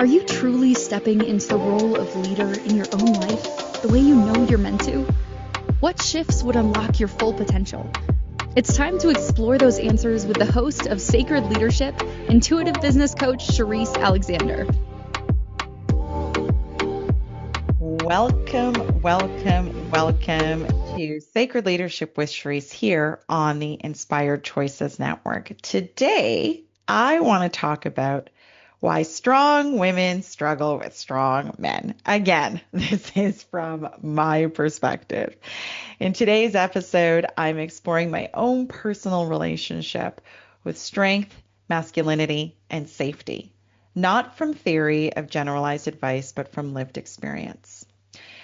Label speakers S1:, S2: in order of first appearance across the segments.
S1: Are you truly stepping into the role of leader in your own life the way you know you're meant to? What shifts would unlock your full potential? It's time to explore those answers with the host of Sacred Leadership, intuitive business coach Sherisse Alexander.
S2: Welcome to Sacred Leadership with Sherisse here on the Inspired Choices Network. Today, I want to talk about why strong women struggle with strong men. Again, this is from my perspective. In today's episode, I'm exploring my own personal relationship with strength, masculinity, and safety. Not from theory of generalized advice, but from lived experience.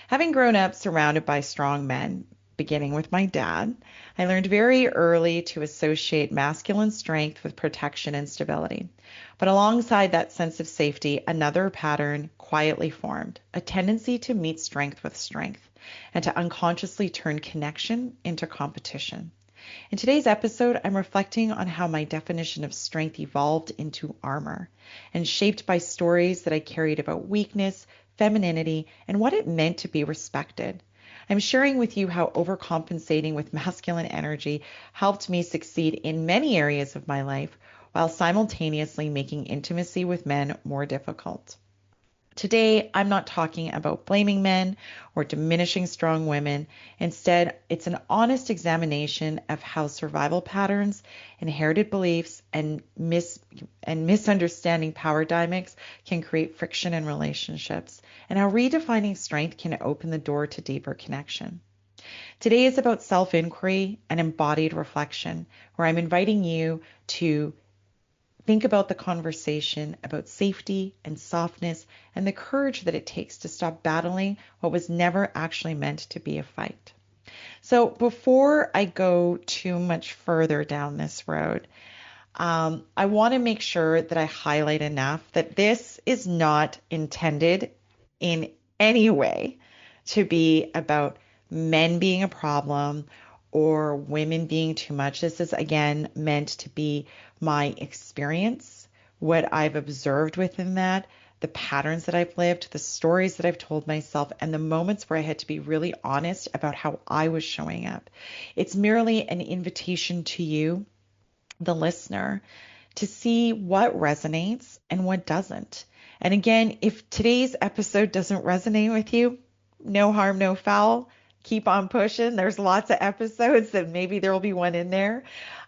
S2: Having grown up surrounded by strong men, beginning with my dad, I learned very early to associate masculine strength with protection and stability. But alongside that sense of safety, another pattern quietly formed, a tendency to meet strength with strength and to unconsciously turn connection into competition. In today's episode, I'm reflecting on how my definition of strength evolved into armor and shaped by stories that I carried about weakness, femininity, and what it meant to be respected. I'm sharing with you how overcompensating with masculine energy helped me succeed in many areas of my life while simultaneously making intimacy with men more difficult. Today, I'm not talking about blaming men or diminishing strong women. Instead, it's an honest examination of how survival patterns, inherited beliefs, and misunderstanding power dynamics can create friction in relationships, and how redefining strength can open the door to deeper connection. Today is about self-inquiry and embodied reflection, where I'm inviting you to think about the conversation about safety and softness and the courage that it takes to stop battling what was never actually meant to be a fight. So before I go too much further down this road, I want to make sure that I highlight enough that this is not intended in any way to be about men being a problem or women being too much. This is, again, meant to be my experience, what I've observed within that, the patterns that I've lived, the stories that I've told myself, and the moments where I had to be really honest about how I was showing up. It's merely an invitation to you, the listener, to see what resonates and what doesn't. And again, if today's episode doesn't resonate with you, no harm, no foul. Keep on pushing. There's lots of episodes that maybe there will be one in there.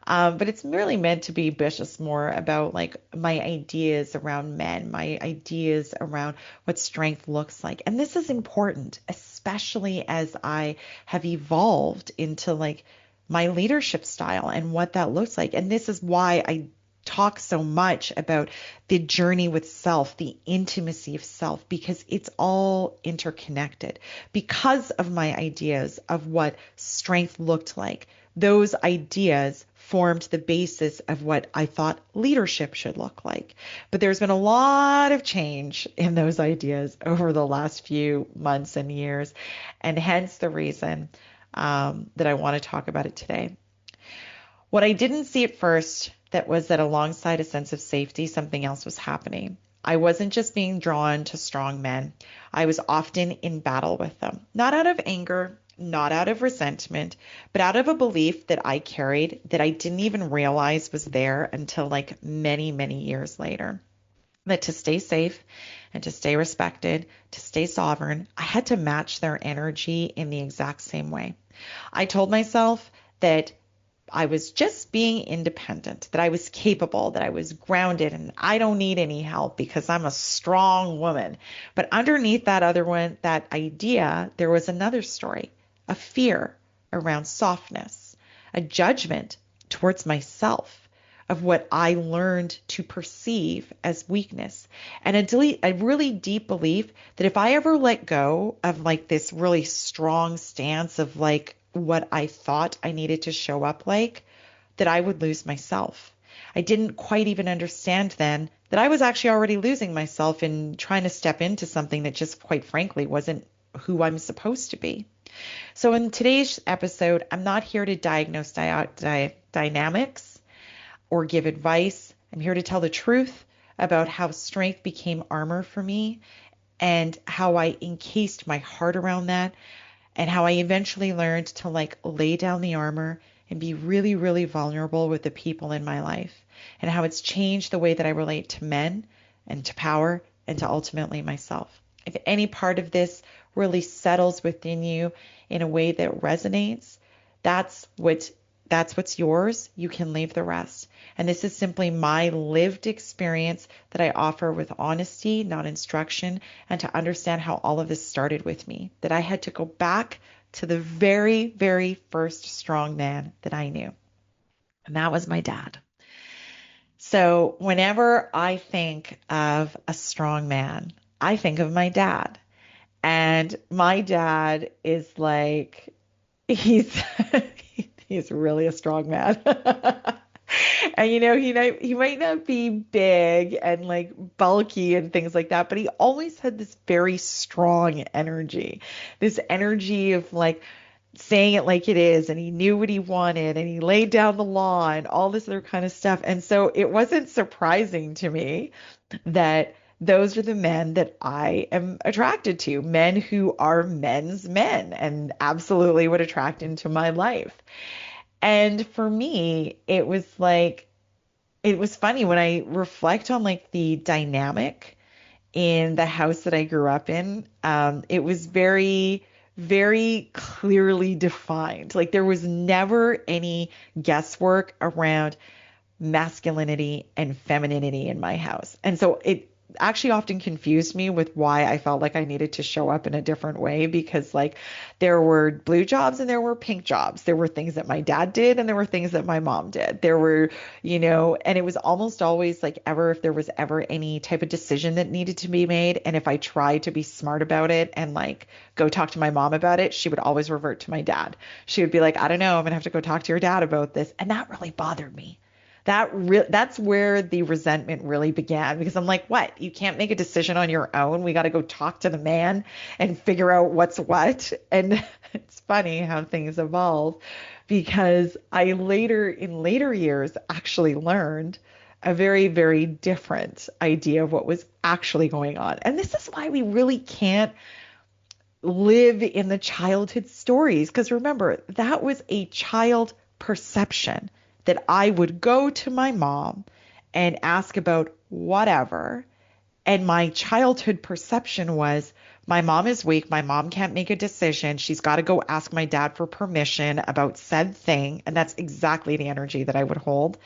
S2: But it's merely meant to be just more about like my ideas around men, my ideas around what strength looks like. And this is important, especially as I have evolved into like my leadership style and what that looks like. And this is why I talk so much about the journey with self, the intimacy of self, because it's all interconnected. Because of my ideas of what strength looked like, those ideas formed the basis of what I thought leadership should look like. But there's been a lot of change in those ideas over the last few months and years, and hence the reason that I want to talk about it today. What I didn't see at first that was that alongside a sense of safety, something else was happening. I wasn't just being drawn to strong men. I was often in battle with them, not out of anger, not out of resentment, but out of a belief that I carried that I didn't even realize was there until like many, many years later. That to stay safe and to stay respected, to stay sovereign, I had to match their energy in the exact same way. I told myself that I was just being independent, that I was capable, that I was grounded, and I don't need any help because I'm a strong woman. But underneath that other one, that idea, there was another story, a fear around softness, a judgment towards myself of what I learned to perceive as weakness, and a really deep belief that if I ever let go of like this really strong stance of like what I thought I needed to show up like, that I would lose myself. I didn't quite even understand then that I was actually already losing myself in trying to step into something that just quite frankly wasn't who I'm supposed to be. So in today's episode, I'm not here to diagnose dynamics or give advice. I'm here to tell the truth about how strength became armor for me and how I encased my heart around that and how I eventually learned to like lay down the armor and be really, really vulnerable with the people in my life and how it's changed the way that I relate to men and to power and to ultimately myself. If any part of this really settles within you in a way that resonates, that's what that's what's yours. You can leave the rest. And this is simply my lived experience that I offer with honesty, not instruction, and to understand how all of this started with me. That I had to go back to the very, very first strong man that I knew. And that was my dad. So whenever I think of a strong man, I think of my dad. And my dad is like, he's he's really a strong man. And he might not be big and like bulky and things like that, but he always had this very strong energy. This energy of like saying it like it is, and he knew what he wanted, and he laid down the law and all this other kind of stuff. And so it wasn't surprising to me that those are the men that I am attracted to, men who are men's men and absolutely would attract into my life. And for me, it was like, it was funny when I reflect on like the dynamic in the house that I grew up in. It was very, very clearly defined. Like there was never any guesswork around masculinity and femininity in my house. And so it actually often confused me with why I felt like I needed to show up in a different way because like there were blue jobs and there were pink jobs. There were things that my dad did and there were things that my mom did. There were, and it was almost always like if there was ever any type of decision that needed to be made, and if I tried to be smart about it and like go talk to my mom about it, she would always revert to my dad. She would be like, I don't know, I'm gonna have to go talk to your dad about this. And that really bothered me. That's where the resentment really began because I'm like, what? You can't make a decision on your own. We got to go talk to the man and figure out what's what. And it's funny how things evolve because in later years, actually learned a very, very different idea of what was actually going on. And this is why we really can't live in the childhood stories. Because remember, that was a child perception that I would go to my mom and ask about whatever. And my childhood perception was my mom is weak. My mom can't make a decision. She's got to go ask my dad for permission about said thing. And that's exactly the energy that I would hold.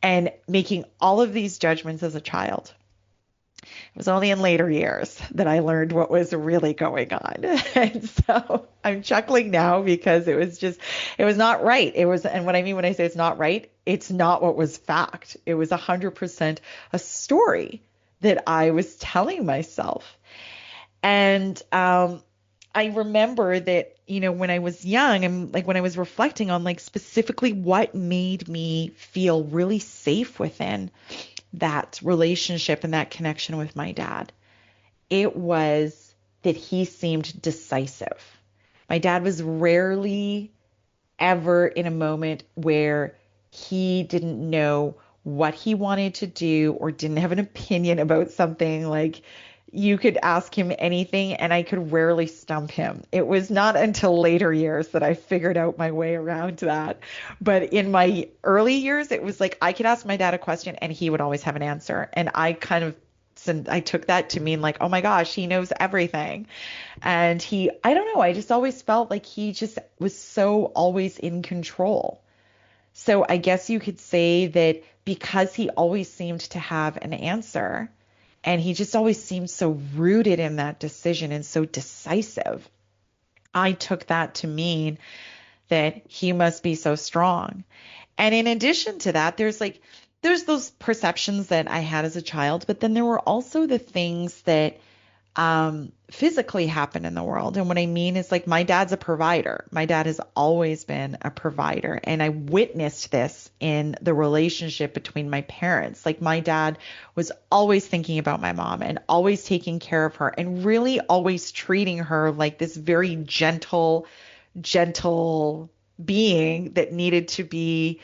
S2: And making all of these judgments as a child. It was only in later years that I learned what was really going on. And so I'm chuckling now because it was not right. And what I mean when I say it's not right, it's not what was fact. It was 100% a story that I was telling myself. And I remember that, when I was young and like when I was reflecting on like specifically what made me feel really safe within that relationship and that connection with my dad, it was that he seemed decisive. My dad was rarely ever in a moment where he didn't know what he wanted to do or didn't have an opinion about something. Like you could ask him anything and I could rarely stump him. It was not until later years that I figured out my way around that. But in my early years, it was like I could ask my dad a question and he would always have an answer. And I took that to mean like, oh my gosh, he knows everything. And I don't know, I just always felt like he just was so always in control. So I guess you could say that because he always seemed to have an answer, and he just always seemed so rooted in that decision and so decisive, I took that to mean that he must be so strong. And in addition to that, there's those perceptions that I had as a child, but then there were also the things that physically happen in the world. And what I mean is like my dad's a provider. My dad has always been a provider. And I witnessed this in the relationship between my parents. Like my dad was always thinking about my mom and always taking care of her and really always treating her like this very gentle being that needed to be,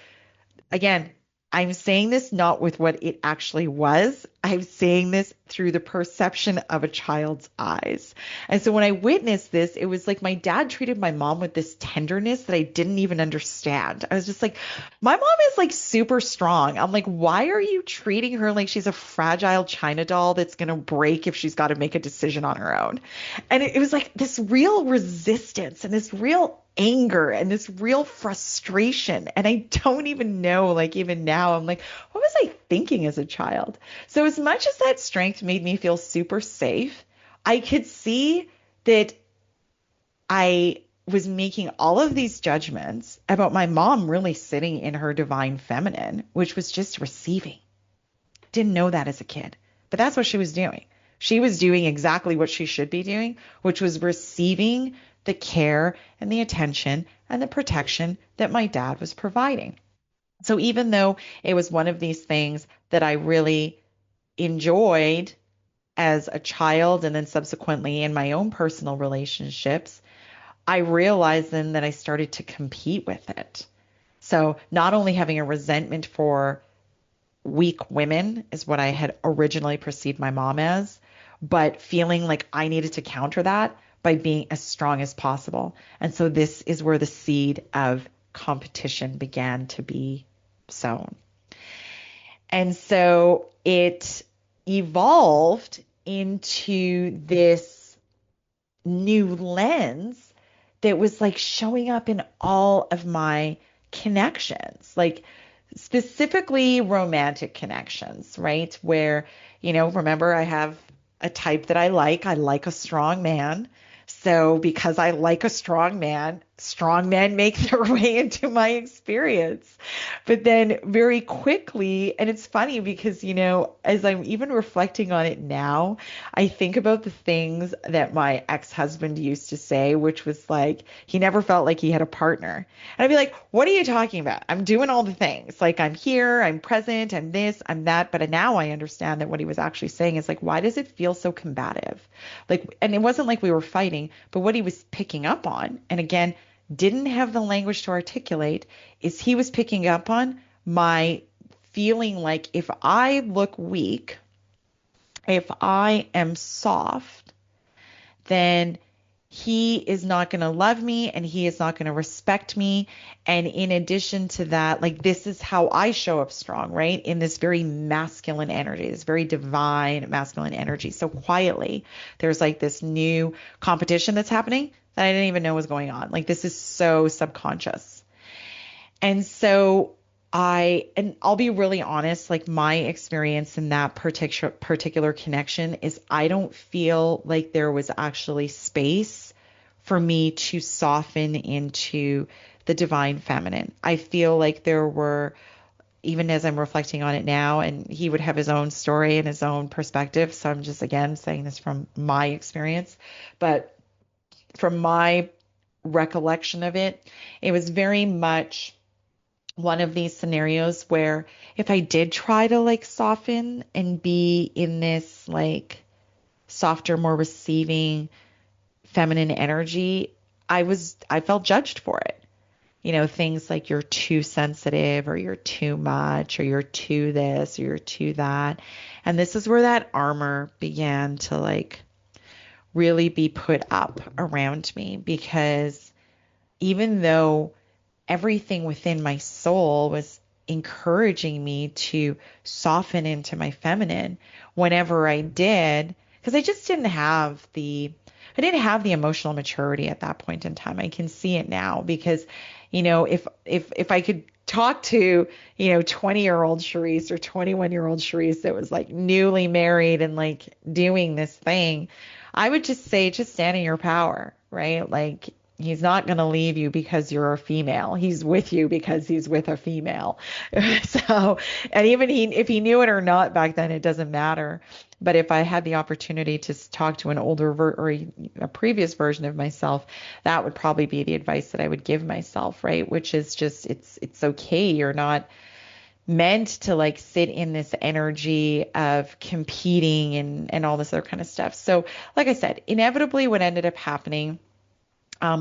S2: again, I'm saying this not with what it actually was. I'm saying this through the perception of a child's eyes. And so when I witnessed this, it was like my dad treated my mom with this tenderness that I didn't even understand. I was just like, my mom is like super strong. I'm like, why are you treating her like she's a fragile China doll that's going to break if she's got to make a decision on her own? And it was like this real resistance and this real anger and this real frustration. And I don't even know, like, even now, I'm like, what was I thinking as a child? So, as much as that strength made me feel super safe, I could see that I was making all of these judgments about my mom really sitting in her divine feminine, which was just receiving. Didn't know that as a kid, but that's what she was doing. She was doing exactly what she should be doing, which was receiving the care and the attention and the protection that my dad was providing. So even though it was one of these things that I really enjoyed as a child and then subsequently in my own personal relationships, I realized then that I started to compete with it. So not only having a resentment for weak women is what I had originally perceived my mom as, but feeling like I needed to counter that by being as strong as possible. And so this is where the seed of competition began to be sown. And so it evolved into this new lens that was like showing up in all of my connections, like specifically romantic connections, right? Where, remember I have a type that I like. I like a strong man. So because I like a strong men make their way into my experience. But then very quickly, and it's funny because, as I'm even reflecting on it now, I think about the things that my ex-husband used to say, which was like, he never felt like he had a partner. And I'd be like, what are you talking about? I'm doing all the things. Like, I'm here, I'm present, I'm this, I'm that. But now I understand that what he was actually saying is like, why does it feel so combative? Like, and it wasn't like we were fighting, but what he was picking up on, and again, didn't have the language to articulate, is he was picking up on my feeling like if I look weak, if I am soft, then he is not going to love me and he is not going to respect me. And in addition to that, like, this is how I show up strong, right? In this very masculine energy, this very divine masculine energy. So quietly, there's like this new competition that's happening that I didn't even know was going on. Like, this is so subconscious. And so and I'll be really honest, like, my experience in that particular connection is I don't feel like there was actually space for me to soften into the divine feminine. I feel like there were, even as I'm reflecting on it now, and he would have his own story and his own perspective. So I'm just, again, saying this from my experience, but from my recollection of it, it was very much one of these scenarios where if I did try to like soften and be in this like softer, more receiving feminine energy, I felt judged for it. Things like you're too sensitive or you're too much or you're too this or you're too that. And this is where that armor began to like really be put up around me, because even though everything within my soul was encouraging me to soften into my feminine whenever I did, because I didn't have the emotional maturity at that point in time. I can see it now because, if I could talk to, 20-year-old Sherisse or 21-year-old Sherisse that was like newly married and like doing this thing, I would just say, just stand in your power, right? Like, he's not going to leave you because you're a female. He's with you because he's with a female. So, and even if he knew it or not back then, it doesn't matter. But if I had the opportunity to talk to an older or a previous version of myself, that would probably be the advice that I would give myself, right? Which is just, it's okay. You're not meant to like sit in this energy of competing and all this other kind of stuff. So, like I said, inevitably what ended up happening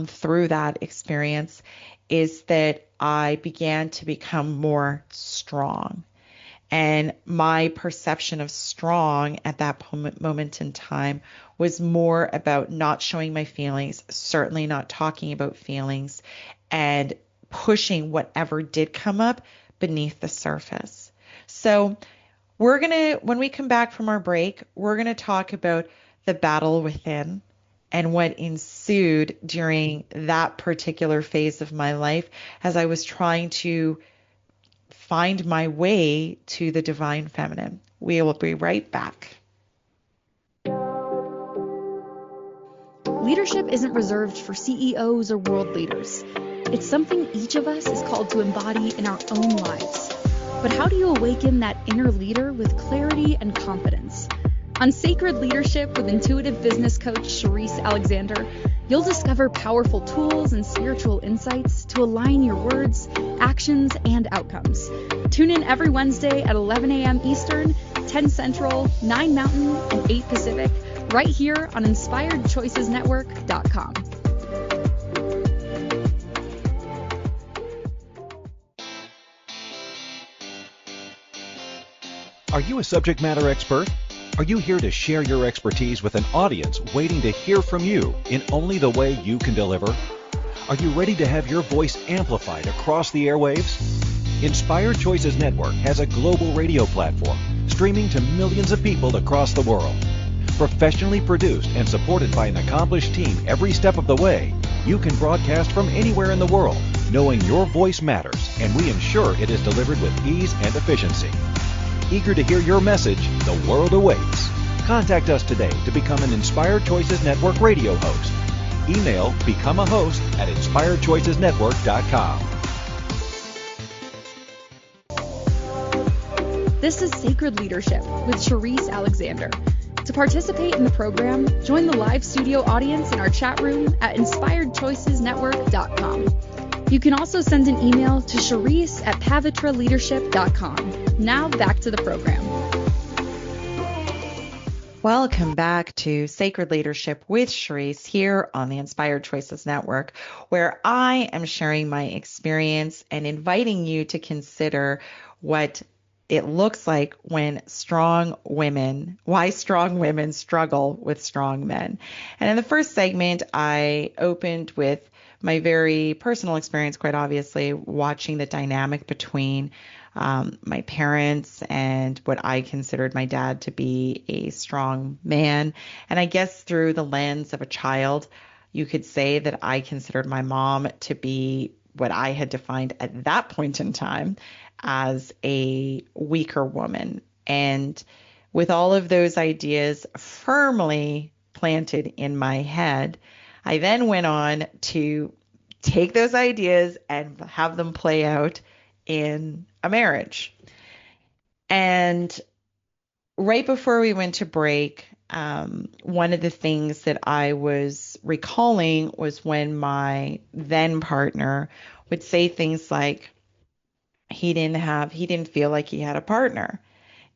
S2: through that experience is that I began to become more strong. And my perception of strong at that moment in time was more about not showing my feelings, certainly not talking about feelings, and pushing whatever did come up beneath the surface. So when we come back from our break, we're going to talk about the battle within and what ensued during that particular phase of my life as I was trying to find my way to the divine feminine. We will be right back.
S1: Leadership isn't reserved for CEOs or world leaders. It's something each of us is called to embody in our own lives. But how do you awaken that inner leader with clarity and confidence? On Sacred Leadership with intuitive business coach Sherisse Alexander, you'll discover powerful tools and spiritual insights to align your words, actions, and outcomes. Tune in every Wednesday at 11 a.m. Eastern, 10 Central, 9 Mountain, and 8 Pacific, right here on InspiredChoicesNetwork.com.
S3: Are you a subject matter expert? Are you here to share your expertise with an audience waiting to hear from you in only the way you can deliver? Are you ready to have your voice amplified across the airwaves? Inspired Choices Network has a global radio platform streaming to millions of people across the world. Professionally produced and supported by an accomplished team every step of the way, you can broadcast from anywhere in the world, knowing your voice matters, and we ensure it is delivered with ease and efficiency. Eager to hear your message, the world awaits. Contact us today to become an Inspired Choices Network radio host. Email become a host at inspiredchoicesnetwork.com.
S1: This is Sacred Leadership with Sherisse Alexander. To participate in the program, join the live studio audience in our chat room at inspiredchoicesnetwork.com. You can also send an email to Sherisse@pavitraleadership.com. Now back to the program.
S2: Welcome back to Sacred Leadership with Sherisse here on the Inspired Choices Network, where I am sharing my experience and inviting you to consider what it looks like when why strong women struggle with strong men. And in the first segment, I opened with my very personal experience, quite obviously, watching the dynamic between my parents and what I considered my dad to be a strong man. And I guess through the lens of a child, you could say that I considered my mom to be what I had defined at that point in time as a weaker woman. And with all of those ideas firmly planted in my head, I then went on to take those ideas and have them play out in a marriage. And right before we went to break, one of the things that I was recalling was when my then partner would say things like, he didn't feel like he had a partner.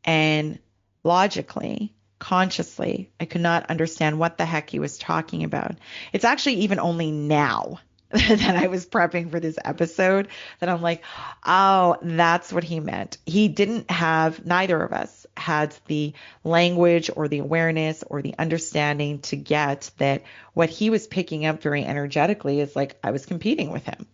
S2: And logically, consciously, I could not understand what the heck he was talking about. It's actually even only now that I was prepping for this episode that I'm like, oh, that's what he meant. Neither of us had the language or the awareness or the understanding to get that what he was picking up very energetically is like I was competing with him.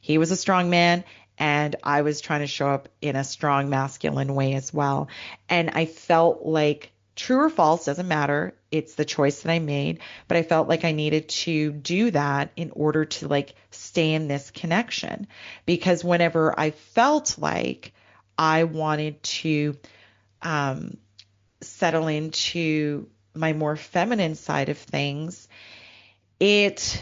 S2: He was a strong man, and I was trying to show up in a strong masculine way as well. And I felt like, true or false, doesn't matter. It's the choice that I made. But I felt like I needed to do that in order to stay in this connection. Because whenever I felt like I wanted to settle into my more feminine side of things, it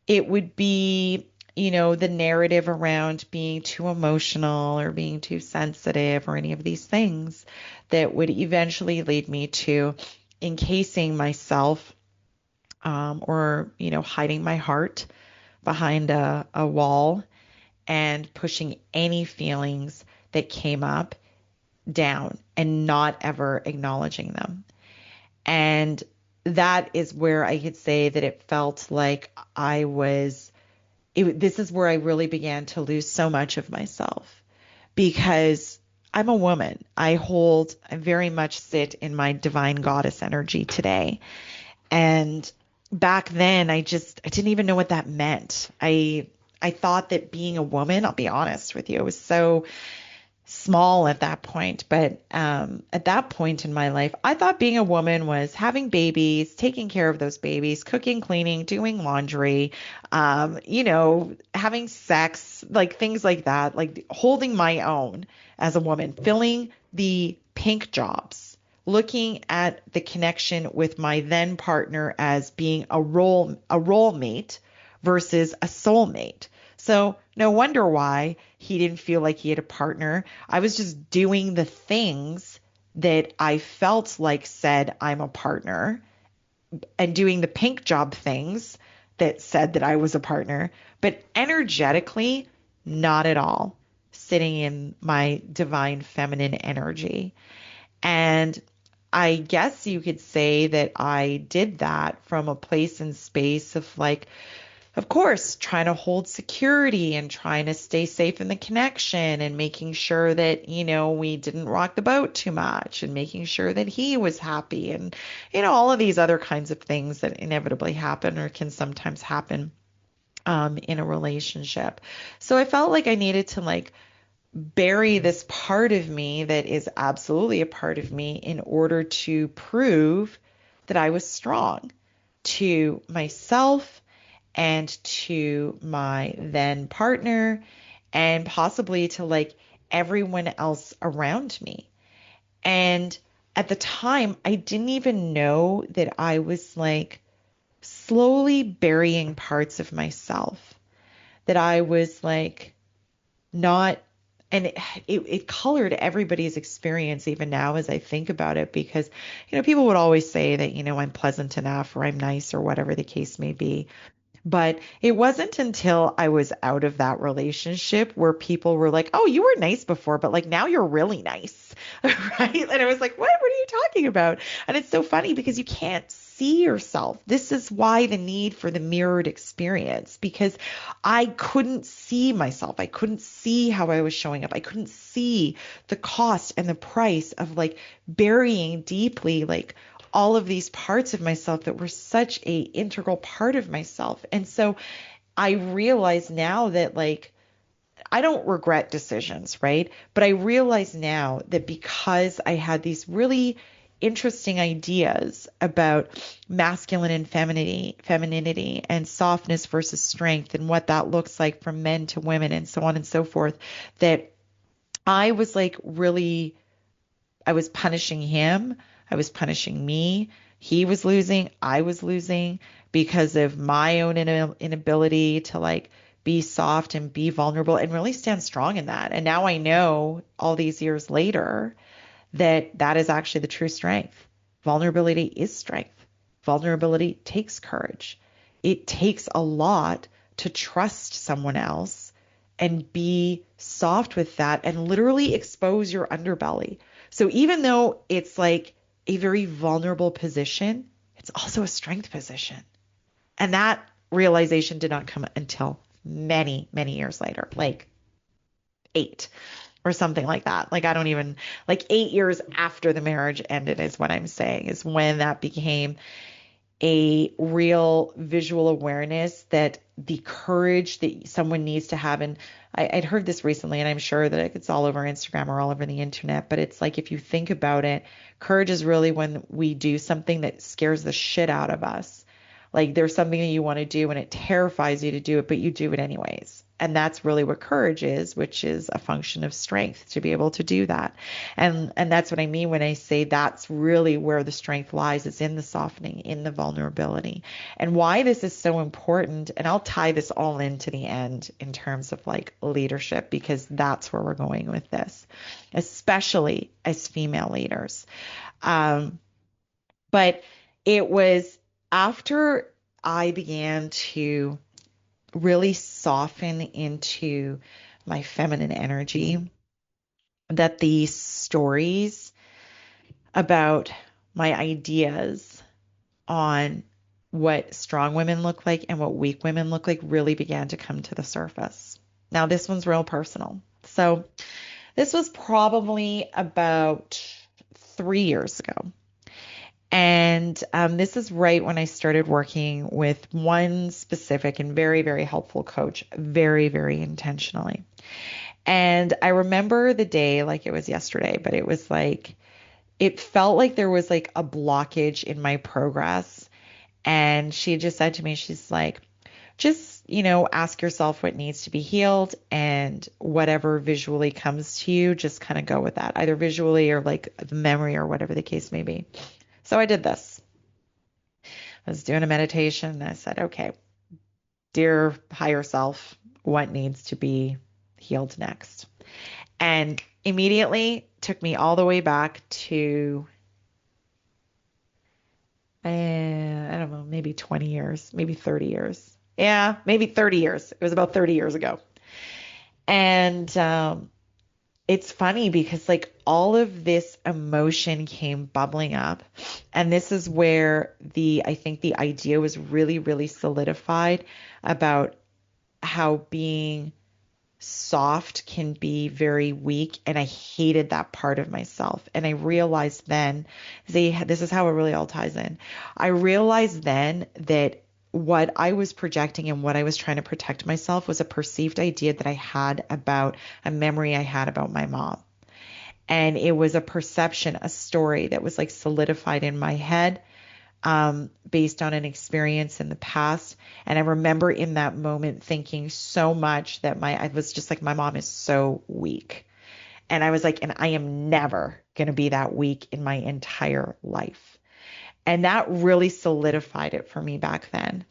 S2: would be the narrative around being too emotional or being too sensitive or any of these things that would eventually lead me to encasing myself or hiding my heart behind a wall and pushing any feelings that came up down and not ever acknowledging them. And that is where I could say that it felt like this is where I really began to lose so much of myself, because I'm a woman. I very much sit in my divine goddess energy today. And back then I didn't even know what that meant. I thought that being a woman, I'll be honest with you, it was so small at that point. But at that point in my life, I thought being a woman was having babies, taking care of those babies, cooking, cleaning, doing laundry, having sex, like things like that, like holding my own as a woman, filling the pink jobs, looking at the connection with my then partner as being a role mate versus a soulmate. So no wonder why he didn't feel like he had a partner. I was just doing the things that I felt like said I'm a partner, and doing the pink job things that said that I was a partner, but energetically, not at all, sitting in my divine feminine energy. And I guess you could say that I did that from a place and space of like, of course, trying to hold security and trying to stay safe in the connection and making sure that, we didn't rock the boat too much, and making sure that he was happy, and, all of these other kinds of things that inevitably happen or can sometimes happen in a relationship. So I felt like I needed to like bury this part of me that is absolutely a part of me in order to prove that I was strong to myself and to my then partner, and possibly to like everyone else around me. And at the time, I didn't even know that I was like slowly burying parts of myself, that I was like not, and it colored everybody's experience even now as I think about it, because people would always say that I'm pleasant enough, or I'm nice, or whatever the case may be. But it wasn't until I was out of that relationship where people were like, "Oh, you were nice before, but like now you're really nice." Right? And I was like, What are you talking about?" And it's so funny because you can't see yourself. This is why the need for the mirrored experience, because I couldn't see myself. I couldn't see how I was showing up. I couldn't see the cost and the price of like burying deeply like all of these parts of myself that were such a integral part of myself. And so I realize now that like I don't regret decisions, right? But I realize now that because I had these really interesting ideas about masculine and femininity and softness versus strength, and what that looks like from men to women and so on and so forth, that I was like really, I was punishing him. I was punishing me. He was losing. I was losing because of my own inability to like be soft and be vulnerable and really stand strong in that. And now I know all these years later that that is actually the true strength. Vulnerability is strength. Vulnerability takes courage. It takes a lot to trust someone else and be soft with that and literally expose your underbelly. So even though it's like a very vulnerable position, it's also a strength position. And that realization did not come until many, many years later, like 8 or something like that. Like I don't even, like 8 years after the marriage ended is what I'm saying, is when that became a real visual awareness that the courage that someone needs to have. And I'd heard this recently, and I'm sure that it's all over Instagram or all over the internet, but it's like, if you think about it, courage is really when we do something that scares the shit out of us. Like there's something that you want to do and it terrifies you to do it, but you do it anyways. And that's really what courage is, which is a function of strength to be able to do that. And that's what I mean when I say that's really where the strength lies, is in the softening, in the vulnerability. And why this is so important, and I'll tie this all into the end in terms of like leadership, because that's where we're going with this, especially as female leaders. But it was after I began to really soften into my feminine energy that these stories about my ideas on what strong women look like and what weak women look like really began to come to the surface. Now, this one's real personal. So this was probably about 3 years ago. And this is right when I started working with one specific and very, very helpful coach, very, very intentionally. And I remember the day like it was yesterday, but it was like, it felt like there was like a blockage in my progress. And she just said to me, she's like, just, ask yourself what needs to be healed, and whatever visually comes to you, just kind of go with that, either visually or like the memory or whatever the case may be. So I did this. I was doing a meditation and I said, okay, dear higher self, what needs to be healed next? And immediately took me all the way back to, I don't know, maybe 20 years, maybe 30 years. Yeah, maybe 30 years. It was about 30 years ago. And it's funny because like all of this emotion came bubbling up. And this is where I think the idea was really, really solidified about how being soft can be very weak. And I hated that part of myself. And I realized then, this is how it really all ties in. I realized then that what I was projecting and what I was trying to protect myself was a perceived idea that I had about a memory I had about my mom. And it was a perception, a story that was like solidified in my head, based on an experience in the past. And I remember in that moment thinking so much that I was just like, my mom is so weak. And I was like, and I am never going to be that weak in my entire life. And that really solidified it for me back then.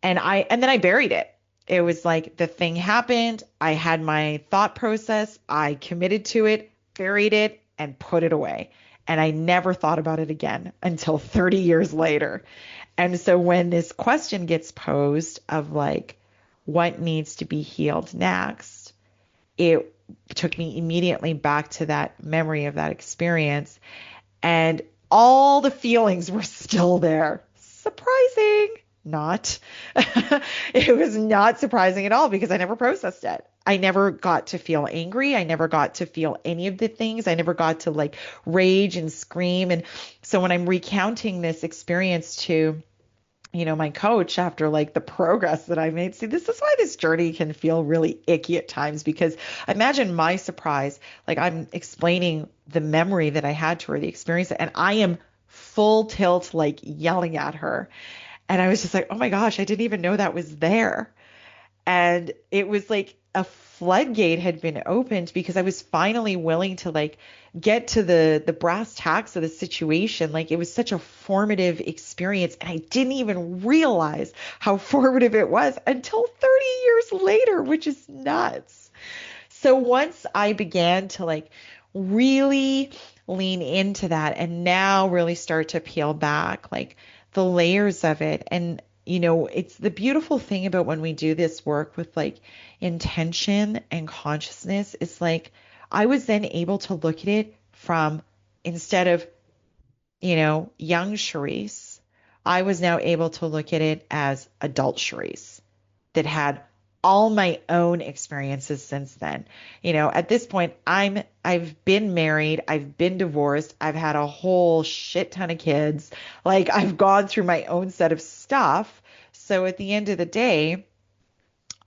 S2: And then I buried it. It was like the thing happened. I had my thought process. I committed to it, buried it, and put it away. And I never thought about it again until 30 years later. And so when this question gets posed of like, what needs to be healed next, it took me immediately back to that memory of that experience. And all the feelings were still there. Surprising. Not. It was not surprising at all because I never processed it. I never got to feel angry. I never got to feel any of the things. I never got to like rage and scream. And so when I'm recounting this experience to, my coach after like the progress that I made, see, this is why this journey can feel really icky at times, because imagine my surprise, like I'm explaining the memory that I had to her, the experience, and I am full tilt, like yelling at her. And I was just like, oh my gosh, I didn't even know that was there. And it was like a floodgate had been opened because I was finally willing to like get to the brass tacks of the situation. Like it was such a formative experience, and I didn't even realize how formative it was until 30 years later, which is nuts. So once I began to like really lean into that and now really start to peel back like the layers of it, and it's the beautiful thing about when we do this work with like intention and consciousness, is like I was then able to look at it from, instead of, young Sherisse, I was now able to look at it as adult Sherisse that had all my own experiences since then. At this point, I've been married, I've been divorced, I've had a whole shit ton of kids. Like I've gone through my own set of stuff. So at the end of the day,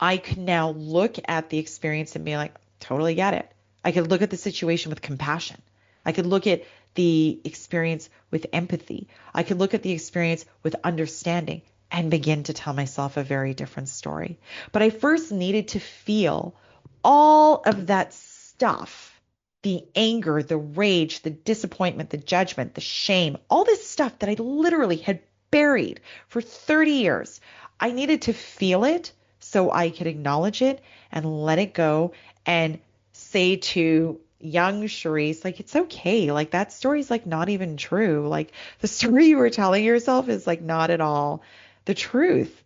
S2: I can now look at the experience and be like, totally get it. I could look at the situation with compassion. I could look at the experience with empathy. I could look at the experience with understanding and begin to tell myself a very different story. But I first needed to feel all of that stuff, the anger, the rage, the disappointment, the judgment, the shame, all this stuff that I literally had buried for 30 years. I needed to feel it so I could acknowledge it and let it go and say to young Sherisse, like, it's okay. Like that story's like not even true. Like the story you were telling yourself is like not at all the truth.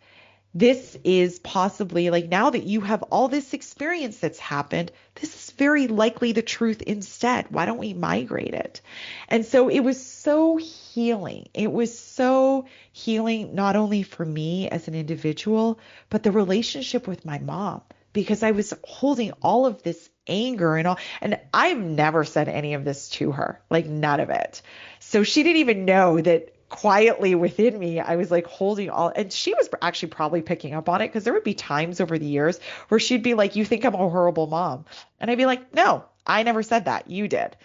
S2: this is possibly like, now that you have all this experience that's happened, this is very likely the truth instead. Why don't we migrate it? And so it was so healing. It was so healing, not only for me as an individual, but the relationship with my mom, because I was holding all of this anger and all, and I've never said any of this to her, like none of it. So she didn't even know that quietly within me, I was like holding all, and she was actually probably picking up on it, because there would be times over the years where she'd be like, "You think I'm a horrible mom?" And I'd be like, "No, I never said that. You did."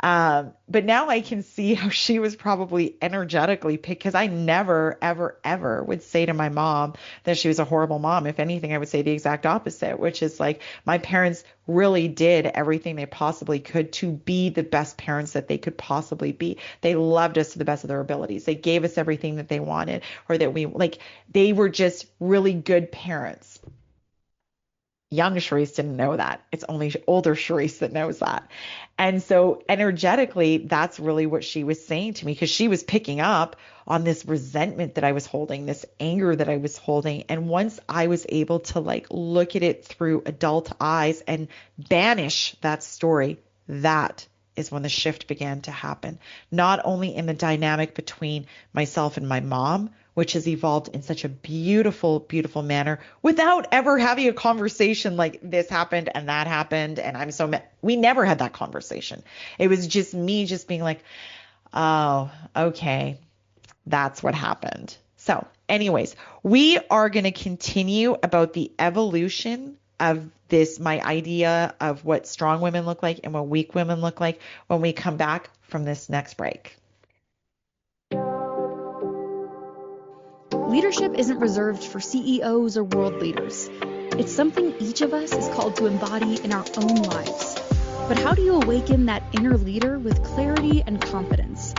S2: But now I can see how she was probably energetically picked, because I never, ever, ever would say to my mom that she was a horrible mom. If anything, I would say the exact opposite, which is like, my parents really did everything they possibly could to be the best parents that they could possibly be. They loved us to the best of their abilities. They gave us everything that they wanted, or that we like, they were just really good parents. Young Sherisse didn't know that. It's only older Sherisse that knows that. And so energetically, that's really what she was saying to me, because she was picking up on this resentment that I was holding, this anger that I was holding. And once I was able to like look at it through adult eyes and banish that story, that is when the shift began to happen. Not only in the dynamic between myself and my mom, which has evolved in such a beautiful, beautiful manner without ever having a conversation like, this happened and that happened, and I'm so mad. We never had that conversation. It was just me just being like, oh, okay, that's what happened. So anyways, we are going to continue about the evolution of this, my idea of what strong women look like and what weak women look like, when we come back from this next break.
S1: Leadership isn't reserved for CEOs or world leaders. It's something each of us is called to embody in our own lives. But how do you awaken that inner leader with clarity and confidence?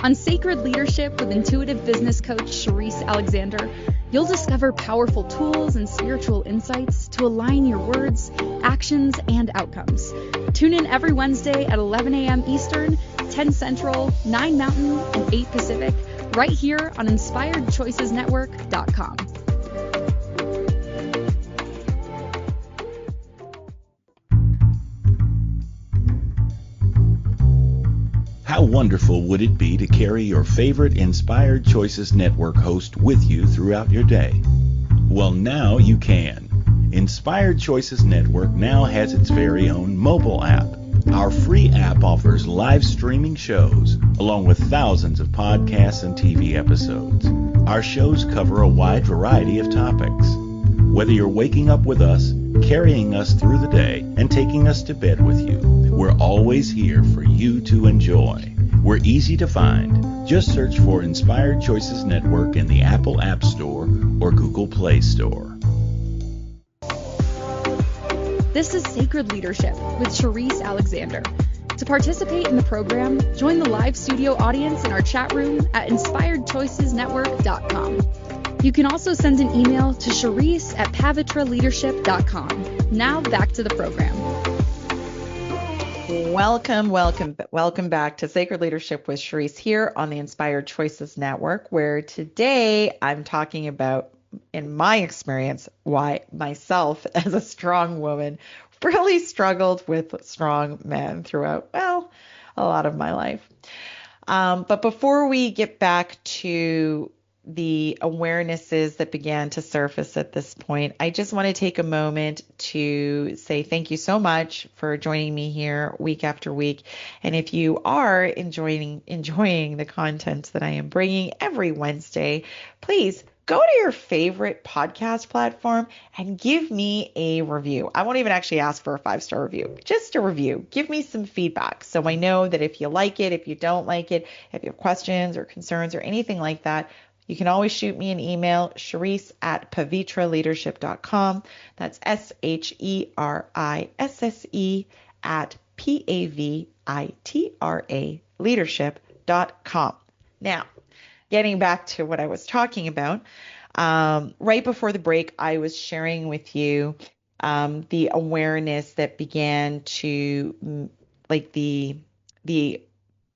S1: On Sacred Leadership with intuitive business coach Sherisse Alexander, you'll discover powerful tools and spiritual insights to align your words, actions, and outcomes. Tune in every Wednesday at 11 a.m. Eastern, 10 Central, 9 Mountain, and 8 Pacific, right here on InspiredChoicesNetwork.com.
S4: How wonderful would it be to carry your favorite Inspired Choices Network host with you throughout your day? Well, now you can. Inspired Choices Network now has its very own mobile app. Our free app offers live streaming shows, along with thousands of podcasts and TV episodes. Our shows cover a wide variety of topics. Whether you're waking up with us, carrying us through the day, and taking us to bed with you, we're always here for you to enjoy. We're easy to find. Just search for Inspired Choices Network in the Apple App Store or Google Play Store.
S1: This is Sacred Leadership with Sherisse Alexander. To participate in the program, join the live studio audience in our chat room at InspiredChoicesNetwork.com. You can also send an email to Sherisse@pavitraleadership.com. Now back to the program.
S2: Welcome back to Sacred Leadership with Sherisse here on the Inspired Choices Network, where today I'm talking about, in my experience, why myself as a strong woman really struggled with strong men throughout, well, a lot of my life. But before we get back to the awarenesses that began to surface at this point, I just want to take a moment to say thank you so much for joining me here week after week. And if you are enjoying the content that I am bringing every Wednesday, please go to your favorite podcast platform and give me a review. I won't even actually ask for a 5-star review, just a review. Give me some feedback so I know that if you like it, if you don't like it, if you have questions or concerns or anything like that, you can always shoot me an email, Sherisse@pavitraleadership.com. That's SHERISSE at PAVITRA leadership.com. Now, getting back to what I was talking about, right before the break, I was sharing with you the awareness that began to, like the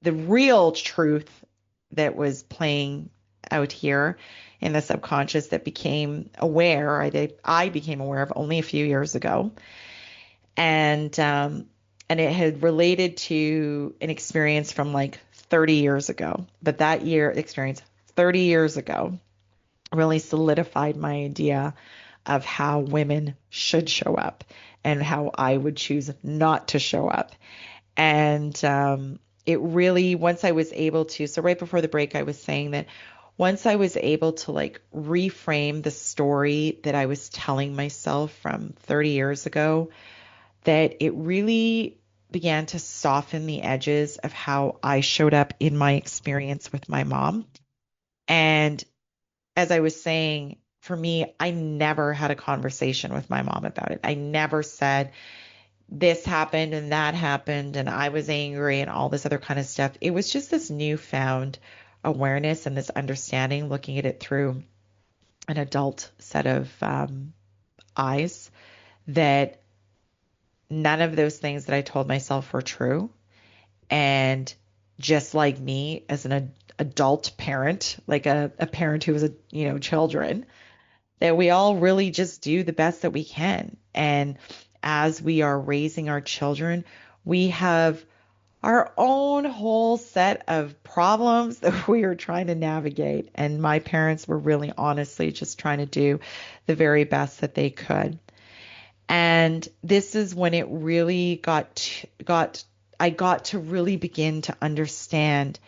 S2: real truth that was playing out here in the subconscious that I became aware of only a few years ago. And it had related to an experience from like 30 years ago. But that experience 30 years ago really solidified my idea of how women should show up and how I would choose not to show up. And it really, once I was able to, so right before the break, I was saying that once I was able to like reframe the story that I was telling myself from 30 years ago, that it really began to soften the edges of how I showed up in my experience with my mom. And as I was saying, for me, I never had a conversation with my mom about it. I never said this happened and that happened and I was angry and all this other kind of stuff. It was just this newfound awareness and this understanding, looking at it through an adult set of eyes, that none of those things that I told myself were true. And just like me as an adult parent, like a parent who was children, that we all really just do the best that we can. And as we are raising our children, we have our own whole set of problems that we are trying to navigate. And my parents were really honestly just trying to do the very best that they could. And this is when it really I got to really begin to understand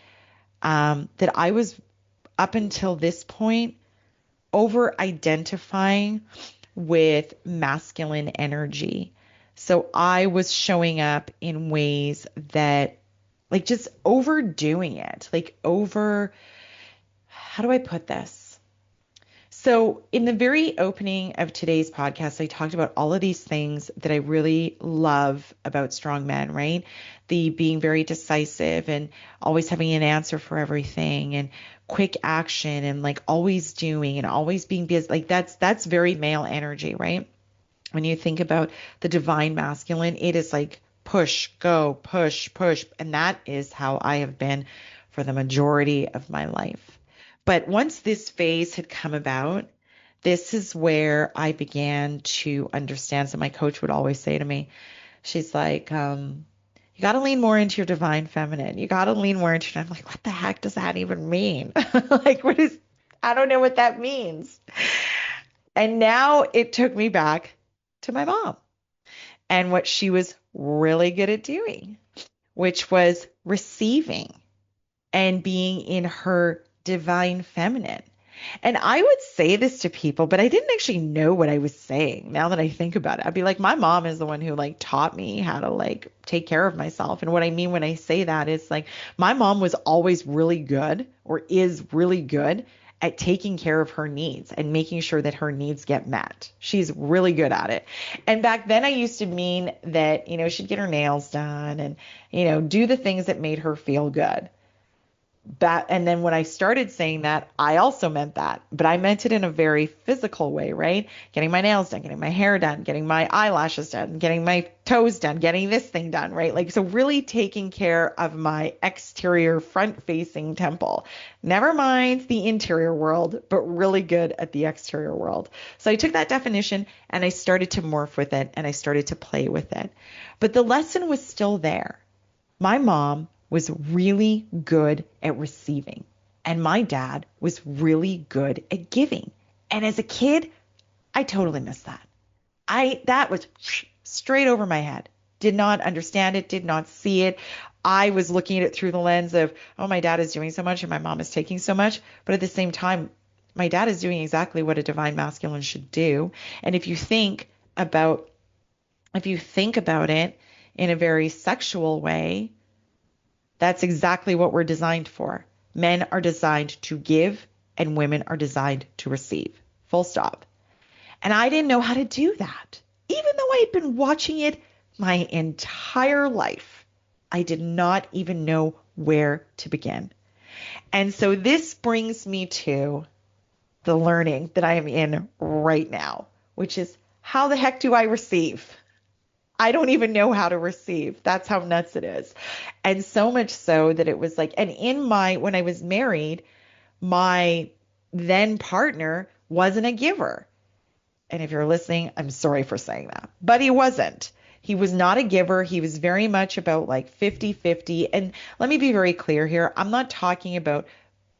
S2: that I was, up until this point, over identifying with masculine energy. So I was showing up in ways that, like, just overdoing it, how do I put this? So in the very opening of today's podcast, I talked about all of these things that I really love about strong men, right? The being very decisive and always having an answer for everything and quick action and like always doing and always being busy. Like that's very male energy, right? When you think about the divine masculine, it is like push, go, push, push. And that is how I have been for the majority of my life. But once this phase had come about, this is where I began to understand. So my coach would always say to me, she's like, you got to lean more into your divine feminine. You got to lean more into, I'm like, what the heck does that even mean? Like, I don't know what that means. And now it took me back to my mom and what she was really good at doing, which was receiving and being in her divine feminine. And I would say this to people, but I didn't actually know what I was saying. Now that I think about it, I'd be like, my mom is the one who like taught me how to like take care of myself. And what I mean when I say that is like, my mom was always really good, or is really good, at taking care of her needs and making sure that her needs get met. She's really good at it. And back then I used to mean that, she'd get her nails done and, do the things that made her feel good. And then when I started saying that, I also meant that, but I meant it in a very physical way, right? Getting my nails done, getting my hair done, getting my eyelashes done, getting my toes done, getting this thing done, right? Like, so really taking care of my exterior front-facing temple. Never mind the interior world, but really good at the exterior world. So I took that definition and I started to morph with it and I started to play with it. But the lesson was still there. My mom was really good at receiving, and my dad was really good at giving. And as a kid, I totally missed that. That was straight over my head. Did not understand it, did not see it. I was looking at it through the lens of, oh, my dad is doing so much and my mom is taking so much. But at the same time, my dad is doing exactly what a divine masculine should do. And if you think about it in a very sexual way, that's exactly what we're designed for. Men are designed to give and women are designed to receive. Full stop. And I didn't know how to do that. Even though I had been watching it my entire life, I did not even know where to begin. And so this brings me to the learning that I am in right now, which is, how the heck do I receive? I don't even know how to receive. That's how nuts it is. And so much so that it was like, and when I was married, my then partner wasn't a giver. And if you're listening, I'm sorry for saying that, but he wasn't. He was not a giver. He was very much about like 50-50. And let me be very clear here. I'm not talking about,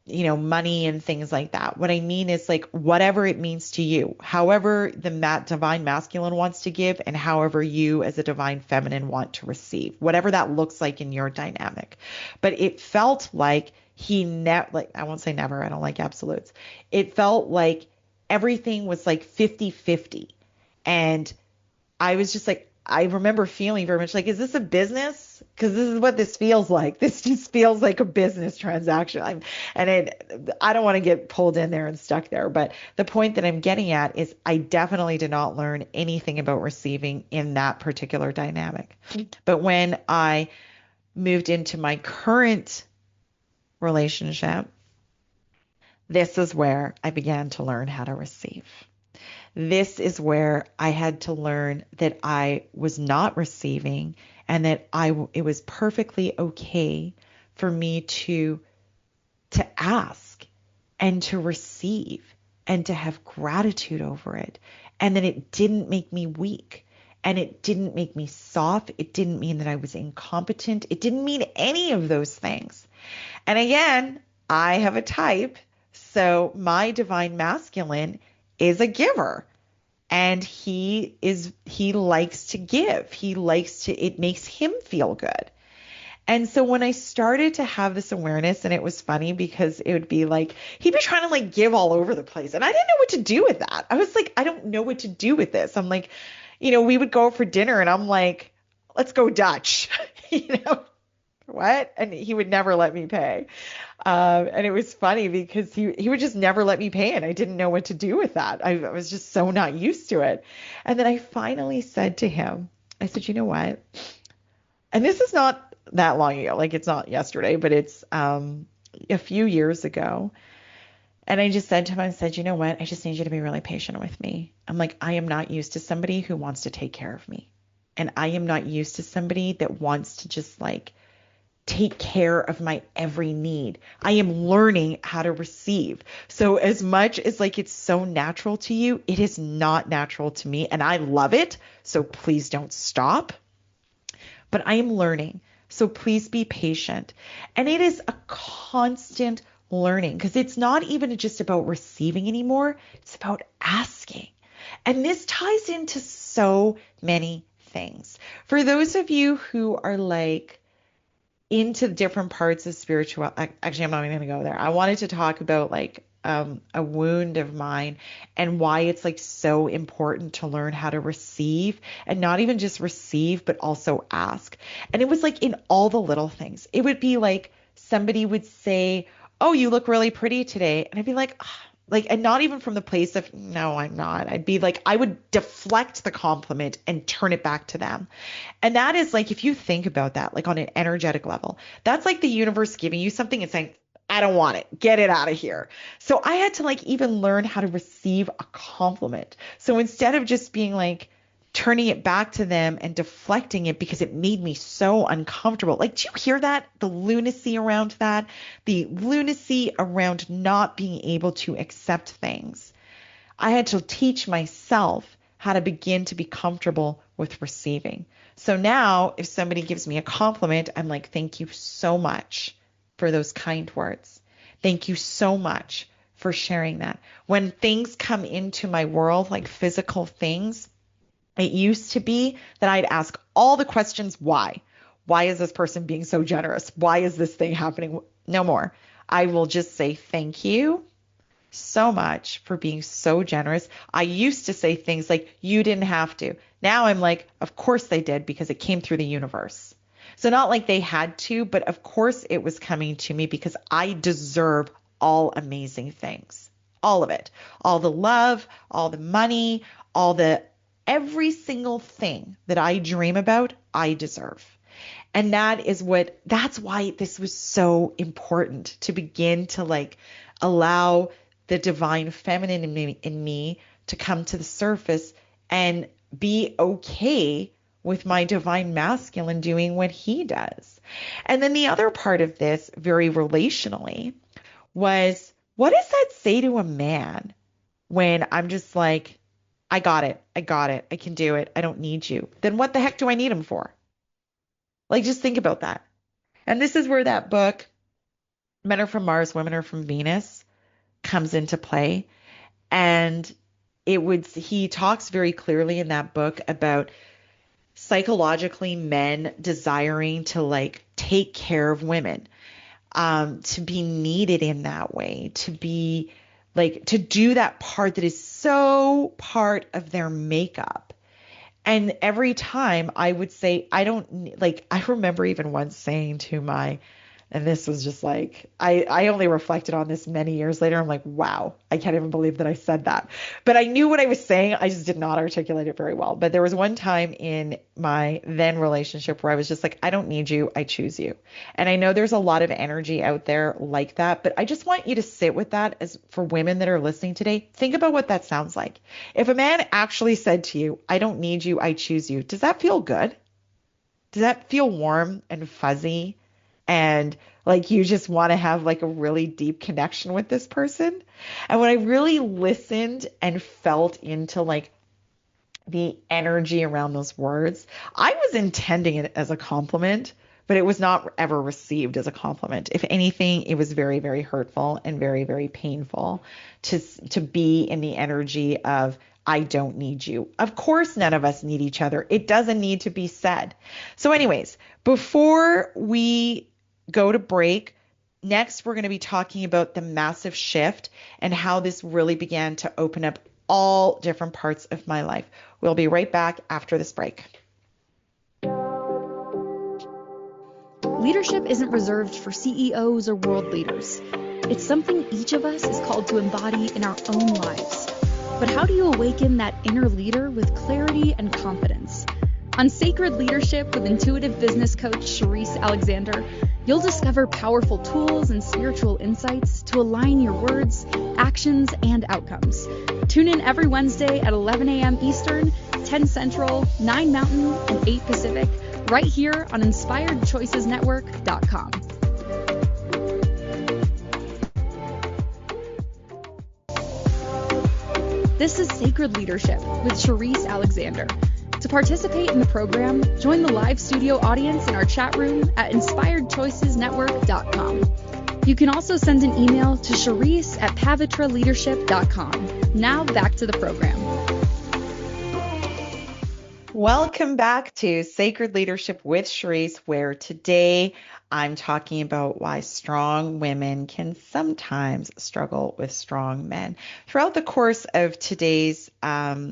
S2: money and things like that. What I mean is like whatever it means to you, however the divine masculine wants to give and however you as a divine feminine want to receive, whatever that looks like in your dynamic. But it felt like I won't say never. I don't like absolutes. It felt like everything was like 50-50. And I was just like, I remember feeling very much like, is this a business? Because this is what this feels like. This just feels like a business transaction. I don't want to get pulled in there and stuck there. But the point that I'm getting at is I definitely did not learn anything about receiving in that particular dynamic. But when I moved into my current relationship, this is where I began to learn how to receive. This is where I had to learn that I was not receiving and that it was perfectly okay for me to ask and to receive and to have gratitude over it. And that it didn't make me weak and it didn't make me soft. It didn't mean that I was incompetent. It didn't mean any of those things. And again, I have a type. So my divine masculine is a giver, and he likes to give. It makes him feel good. And so when I started to have this awareness, and it was funny because it would be like, he'd be trying to like give all over the place. And I didn't know what to do with that. I was like, I don't know what to do with this. I'm like, we would go for dinner and I'm like, let's go Dutch, what? And he would never let me pay. And it was funny because he would just never let me pay, and I didn't know what to do with that. I was just so not used to it. And then I finally said to him, I said, you know what? And this is not that long ago, like it's not yesterday, but it's a few years ago. And I just said to him, I said, you know what? I just need you to be really patient with me. I'm like, I am not used to somebody who wants to take care of me. And I am not used to somebody that wants to just like take care of my every need. I am learning how to receive. So as much as like it's so natural to you, it is not natural to me, and I love it. So please don't stop. But I am learning. So please be patient. And it is a constant learning because it's not even just about receiving anymore. It's about asking. And this ties into so many things. For those of you who are like, into different parts of spiritual, actually, I'm not even going to go there. I wanted to talk about like a wound of mine and why it's like so important to learn how to receive, and not even just receive, but also ask. And it was like in all the little things. It would be like somebody would say, oh, you look really pretty today. And I'd be like, and not even from the place of, no, I'm not. I'd be like, I would deflect the compliment and turn it back to them. And that is like, if you think about that, like on an energetic level, that's like the universe giving you something and saying, I don't want it. Get it out of here. So I had to like even learn how to receive a compliment. So instead of just being like, turning it back to them and deflecting it because it made me so uncomfortable. Like, do you hear that? The lunacy around that, the lunacy around not being able to accept things. I had to teach myself how to begin to be comfortable with receiving. So now if somebody gives me a compliment, I'm like, thank you so much for those kind words. Thank you so much for sharing that. When things come into my world, like physical things, it used to be that I'd ask all the questions, why? Why is this person being so generous? Why is this thing happening? No more. I will just say thank you so much for being so generous. I used to say things like, you didn't have to. Now I'm like, of course they did, because it came through the universe. So not like they had to, but of course it was coming to me because I deserve all amazing things. All of it. All the love, all the money, every single thing that I dream about, I deserve. And that's why this was so important, to begin to like allow the divine feminine in me to come to the surface and be okay with my divine masculine doing what he does. And then the other part of this, very relationally, was What does that say to a man when I'm just like, I got it. I got it. I can do it. I don't need you. Then what the heck do I need him for? Like, just think about that. And this is where that book, Men Are From Mars, Women Are From Venus, comes into play. And he talks very clearly in that book about psychologically men desiring to like take care of women, to be needed in that way, to be like, to do that part that is so part of their makeup. And every time I would say, I remember even once saying to and this was just like, I only reflected on this many years later. I'm like, wow, I can't even believe that I said that. But I knew what I was saying. I just did not articulate it very well. But there was one time in my then relationship where I was just like, I don't need you. I choose you. And I know there's a lot of energy out there like that, but I just want you to sit with that. As for women that are listening today, think about what that sounds like. If a man actually said to you, I don't need you. I choose you. Does that feel good? Does that feel warm and fuzzy? And like you just want to have like a really deep connection with this person? And when I really listened and felt into like the energy around those words, I was intending it as a compliment, but it was not ever received as a compliment. If anything, it was very, very hurtful and very, very painful to be in the energy of, I don't need you. Of course, none of us need each other. It doesn't need to be said. So anyways, before we go to break, next we're going to be talking about the massive shift and how this really began to open up all different parts of my life. We'll be right back after this break.
S1: Leadership isn't reserved for CEOs or world leaders. It's something each of us is called to embody in our own lives. But how do you awaken that inner leader with clarity and confidence? On Sacred Leadership with intuitive business coach Sherisse Alexander, you'll discover powerful tools and spiritual insights to align your words, actions, and outcomes. Tune in every Wednesday at 11 a.m. Eastern, 10 Central, 9 Mountain, and 8 Pacific, right here on InspiredChoicesNetwork.com. This is Sacred Leadership with Sherisse Alexander. To participate in the program, join the live studio audience in our chat room at InspiredChoicesNetwork.com. You can also send an email to Sherisse at pavitraleadership.com. Now back to the program.
S2: Welcome back to Sacred Leadership with Sherisse, where today I'm talking about why strong women can sometimes struggle with strong men. Throughout the course of today's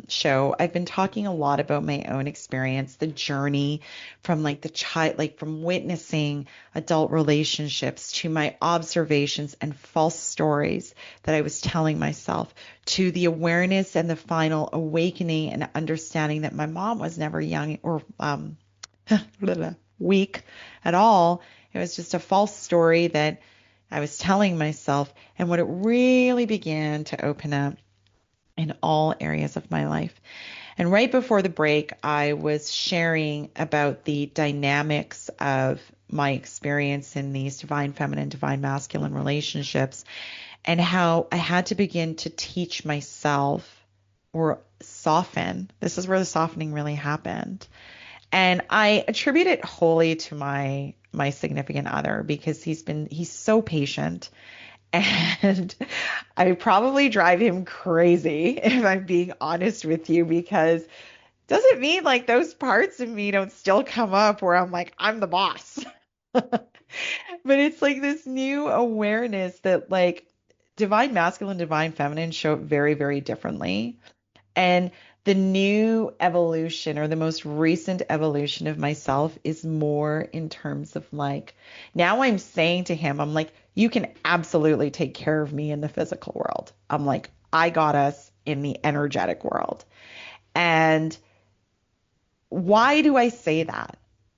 S2: show, I've been talking a lot about my own experience, the journey from from witnessing adult relationships to my observations and false stories that I was telling myself, to the awareness and the final awakening and understanding that my mom was never young or weak at all. It was just a false story that I was telling myself, and when it really began to open up in all areas of my life. And right before the break, I was sharing about the dynamics of my experience in these divine feminine, divine masculine relationships, and how I had to begin to teach myself or soften. This is where the softening really happened. And I attribute it wholly to my significant other, because he's so patient, and I probably drive him crazy if I'm being honest with you, because doesn't mean like those parts of me don't still come up where I'm like, I'm the boss. But it's like this new awareness that like divine masculine, divine feminine show up very, very differently. And the new evolution, or the most recent evolution of myself, is more in terms of like, now I'm saying to him, I'm like, you can absolutely take care of me in the physical world. I'm like, I got us in the energetic world. And why do I say that?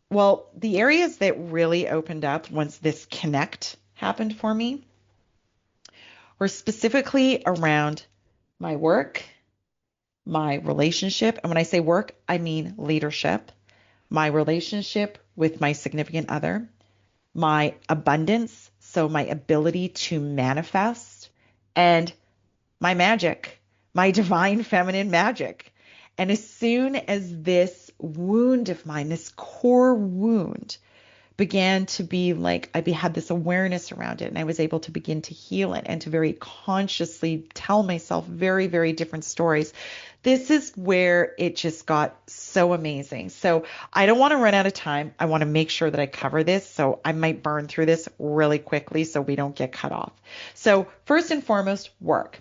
S2: Well, the areas that really opened up once this connect happened for me were specifically around my work, my relationship. And when I say work, I mean leadership, my relationship with my significant other, my abundance, so my ability to manifest and my magic, my divine feminine magic. And as soon as this wound of mine, this core wound, began to be like, had this awareness around it, and I was able to begin to heal it and to very consciously tell myself very, very different stories. This is where it just got so amazing. So I don't want to run out of time. I want to make sure that I cover this. So I might burn through this really quickly so we don't get cut off. So first and foremost, work.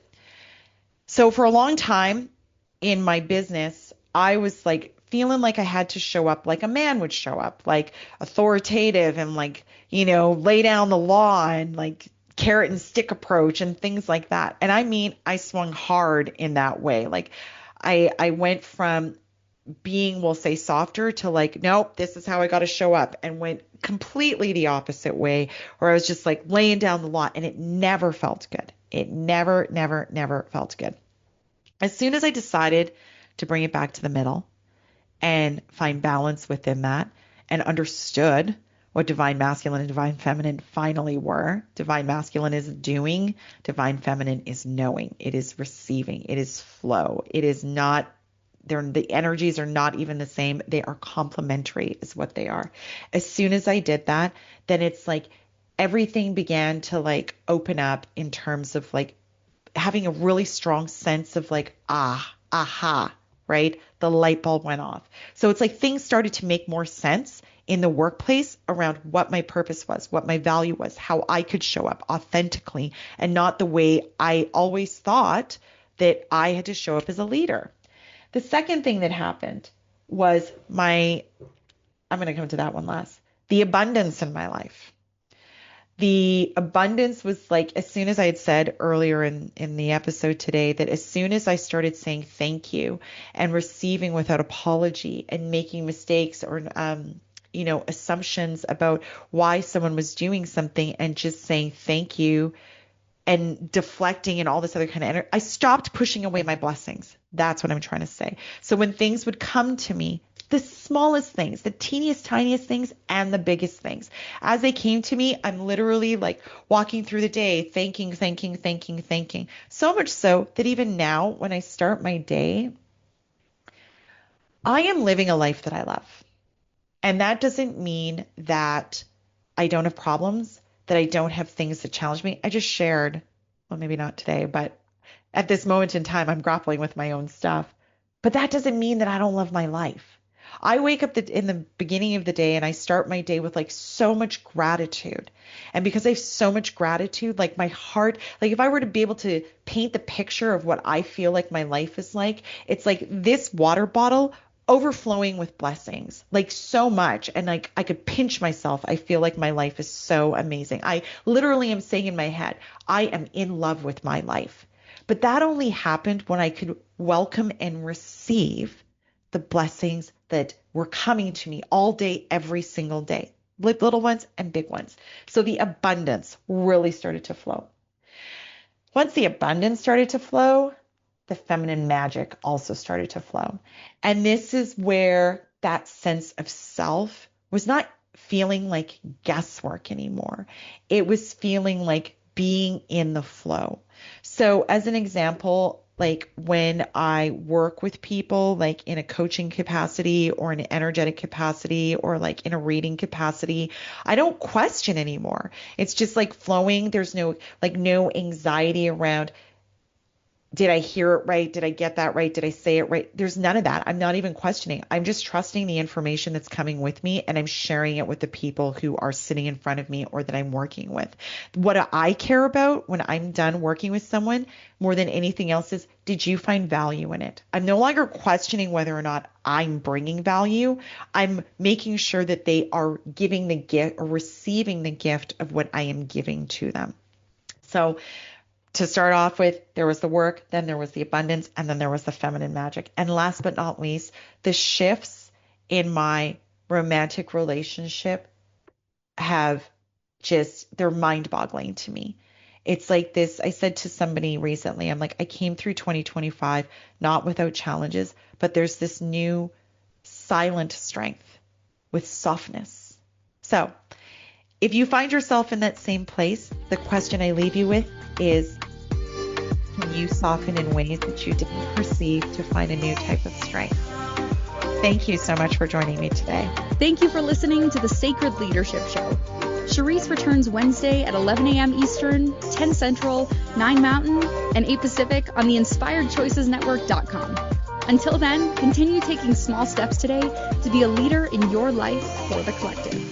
S2: So for a long time in my business, I was like feeling like I had to show up like a man would show up, like authoritative and like, lay down the law and like carrot and stick approach and things like that. And I mean, I swung hard in that way. Like I went from being, we'll say, softer to like, nope, this is how I got to show up, and went completely the opposite way, where I was just like laying down the law, and it never felt good. It never felt good. As soon as I decided to bring it back to the middle and find balance within that, and understood what divine masculine and divine feminine finally were. Divine masculine is doing, divine feminine is knowing. It is receiving, it is flow. It is not, the energies are not even the same. They are complementary is what they are. As soon as I did that, then it's like everything began to like open up in terms of like having a really strong sense of like, aha, right? The light bulb went off. So it's like things started to make more sense in the workplace around what my purpose was, what my value was, how I could show up authentically, and not the way I always thought that I had to show up as a leader. The second thing that happened was I'm going to come to that one last, the abundance in my life. The abundance was like, as soon as I had said earlier in the episode today, that as soon as I started saying thank you and receiving without apology and making mistakes or, assumptions about why someone was doing something, and just saying thank you and deflecting and all this other kind of energy, I stopped pushing away my blessings. That's what I'm trying to say. So when things would come to me, the smallest things, the teeniest, tiniest things, and the biggest things, as they came to me, I'm literally like walking through the day, thanking. So much so that even now, when I start my day, I am living a life that I love. And that doesn't mean that I don't have problems, that I don't have things that challenge me. I just shared, well, maybe not today, but at this moment in time, I'm grappling with my own stuff. But that doesn't mean that I don't love my life. I wake up in the beginning of the day and I start my day with like so much gratitude. And because I have so much gratitude, like my heart, like if I were to be able to paint the picture of what I feel like my life is like, it's like this water bottle overflowing with blessings, like so much. And like I could pinch myself. I feel like my life is so amazing. I literally am saying in my head, I am in love with my life. But that only happened when I could welcome and receive the blessings that were coming to me all day, every single day, little ones and big ones. So the abundance really started to flow. Once the abundance started to flow, the feminine magic also started to flow. And this is where that sense of self was not feeling like guesswork anymore. It was feeling like being in the flow. So as an example, like when I work with people, like in a coaching capacity or an energetic capacity or like in a reading capacity, I don't question anymore. It's just like flowing. There's no anxiety around, did I hear it right? Did I get that right? Did I say it right? There's none of that. I'm not even questioning. I'm just trusting the information that's coming with me, and I'm sharing it with the people who are sitting in front of me or that I'm working with. What I care about when I'm done working with someone more than anything else is, did you find value in it? I'm no longer questioning whether or not I'm bringing value. I'm making sure that they are giving the gift or receiving the gift of what I am giving to them. So to start off with, there was the work, then there was the abundance, and then there was the feminine magic. And last but not least, the shifts in my romantic relationship they're mind-boggling to me. It's like this, I said to somebody recently, I'm like, I came through 2025 not without challenges, but there's this new silent strength with softness. So if you find yourself in that same place, the question I leave you with is, you soften in ways that you didn't perceive to find a new type of strength. Thank you so much for joining me today.
S1: Thank you for listening to the Sacred Leadership Show. Sherisse returns Wednesday at 11 a.m. Eastern, 10 Central, 9 Mountain, and 8 Pacific on the InspiredChoicesNetwork.com. Until then, continue taking small steps today to be a leader in your life for the collective.